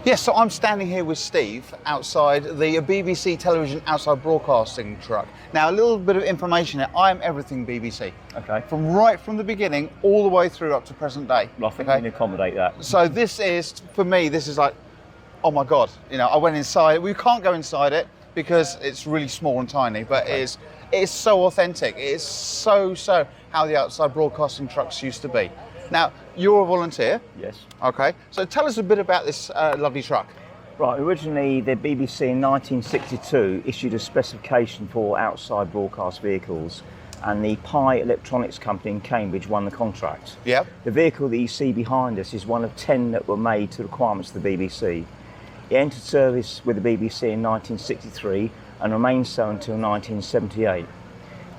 Yes, so I'm standing here with Steve outside the BBC television outside broadcasting truck. Now, a little bit of information here. I'm everything BBC. Okay. From the beginning all the way through up to present day. Well, I think we can accommodate that. So this is, for me, this is like, oh my God. You know, I went inside. We can't go inside it because it's really small and tiny, but it is so authentic. It is so how the outside broadcasting trucks used to be. Now, you're a volunteer. Yes. Okay, so tell us a bit about this lovely truck. Right, originally the BBC in 1962 issued a specification for outside broadcast vehicles, and the Pi Electronics company in Cambridge won the contract. Yep. The vehicle that you see behind us is one of 10 that were made to the requirements of the BBC. It entered service with the BBC in 1963 and remained so until 1978.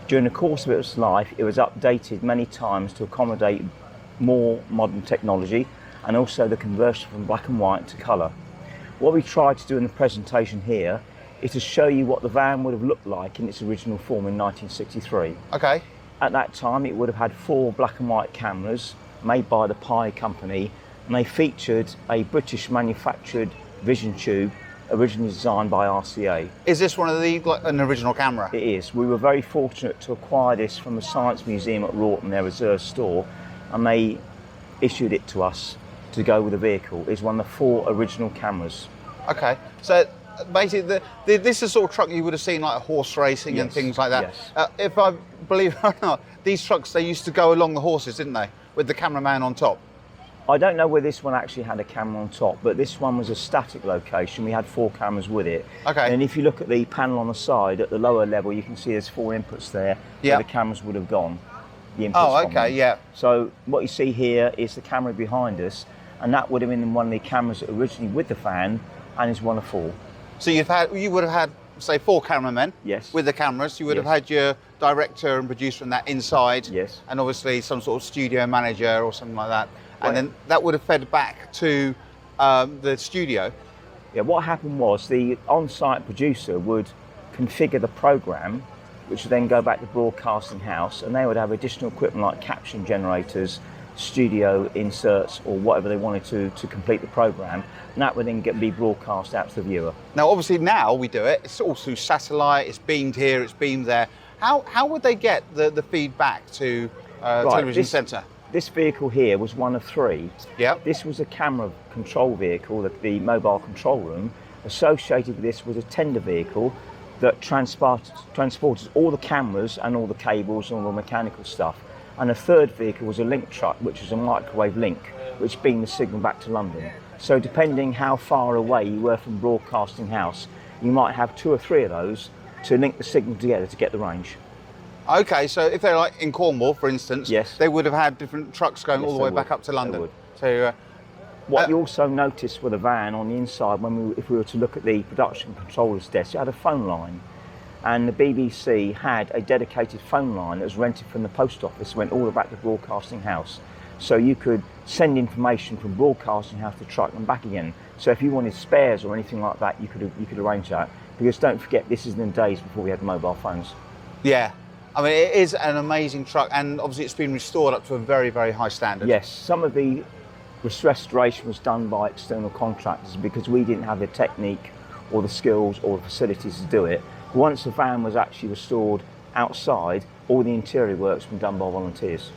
During the course of its life, it was updated many times to accommodate more modern technology and also the conversion from black and white to colour. What we tried to do in the presentation here is to show you what the van would have looked like in its original form in 1963. Okay. At that time it would have had 4 black and white cameras made by the Pi company, and they featured a British manufactured vision tube originally designed by RCA. Is this one of an original camera? It is. We were very fortunate to acquire this from the Science Museum at Wroughton, their reserve store, and they issued it to us to go with the vehicle. It's one of the 4 original cameras. Okay, so basically this is the sort of truck you would have seen like horse racing and things like that. Yes. If I believe it or not, these trucks, they used to go along the horses, didn't they? With the cameraman on top. I don't know whether this one actually had a camera on top, but this one was a static location. We had 4 cameras with it. Okay. And if you look at the panel on the side, at the lower level, you can see there's 4 inputs there where the cameras would have gone. The inputs Oh, okay, yeah. So what you see here is the camera behind us, and that would have been one of the cameras that originally with the van, and is one of 4. So you would have had, say, 4 cameramen. Yes. With the cameras. You would have had your director and producer and that inside. Yes. And obviously some sort of studio manager or something like that. And then that would have fed back to the studio. Yeah, what happened was the on-site producer would configure the program, which would then go back to broadcasting house, and they would have additional equipment like caption generators, studio inserts, or whatever they wanted to complete the program, and that would then be broadcast out to the viewer. Now, obviously now we do it, it's all through satellite, it's beamed here, it's beamed there. How would they get the feedback to television centre? This vehicle here was one of 3. Yeah. This was a camera control vehicle, the mobile control room. Associated with this was a tender vehicle that transported all the cameras and all the cables and all the mechanical stuff. And a 3rd vehicle was a link truck, which was a microwave link, which beamed the signal back to London. So depending how far away you were from broadcasting house, you might have 2 or 3 of those to link the signal together to get the range. Okay, so if they're like in Cornwall, for instance, yes, they would have had different trucks going all the way back up to London. So, what you also noticed with the van on the inside, if we were to look at the production controller's desk, it had a phone line, and the BBC had a dedicated phone line that was rented from the post office, went all the way back to broadcasting house. So you could send information from broadcasting house to truck and back again. So if you wanted spares or anything like that, you could arrange that. Because don't forget, this is in the days before we had mobile phones. Yeah. I mean, it is an amazing truck, and obviously it's been restored up to a very, very high standard. Yes, some of the restoration was done by external contractors because we didn't have the technique or the skills or the facilities to do it. Once the van was actually restored outside, all the interior work's been done by volunteers.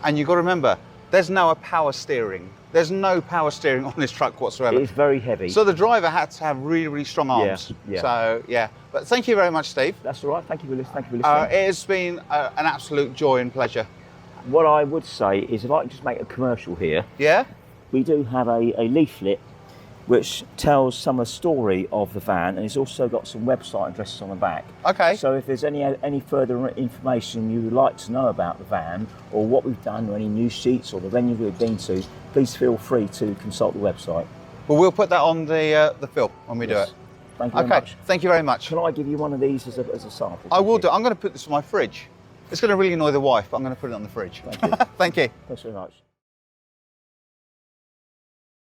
And you've got to remember, there's no power steering. There's no power steering on this truck whatsoever. It's very heavy. So the driver had to have really, really strong arms. Yeah. So, yeah. But thank you very much, Steve. That's all right. Thank you for listening. It has been an absolute joy and pleasure. What I would say is, if I can just make a commercial here. Yeah? We do have a leaflet which tells some of the story of the van, and it's also got some website addresses on the back. Okay. So if there's any further information you would like to know about the van, or what we've done, or any news sheets, or the venue we've been to, please feel free to consult the website. Well, we'll put that on the film when we do it. Thank you very much. Thank you very much. Can I give you one of these as a sample? I will do. I'm going to put this on my fridge. It's going to really annoy the wife, but I'm going to put it on the fridge. Thank you. Thank you. Thanks very much.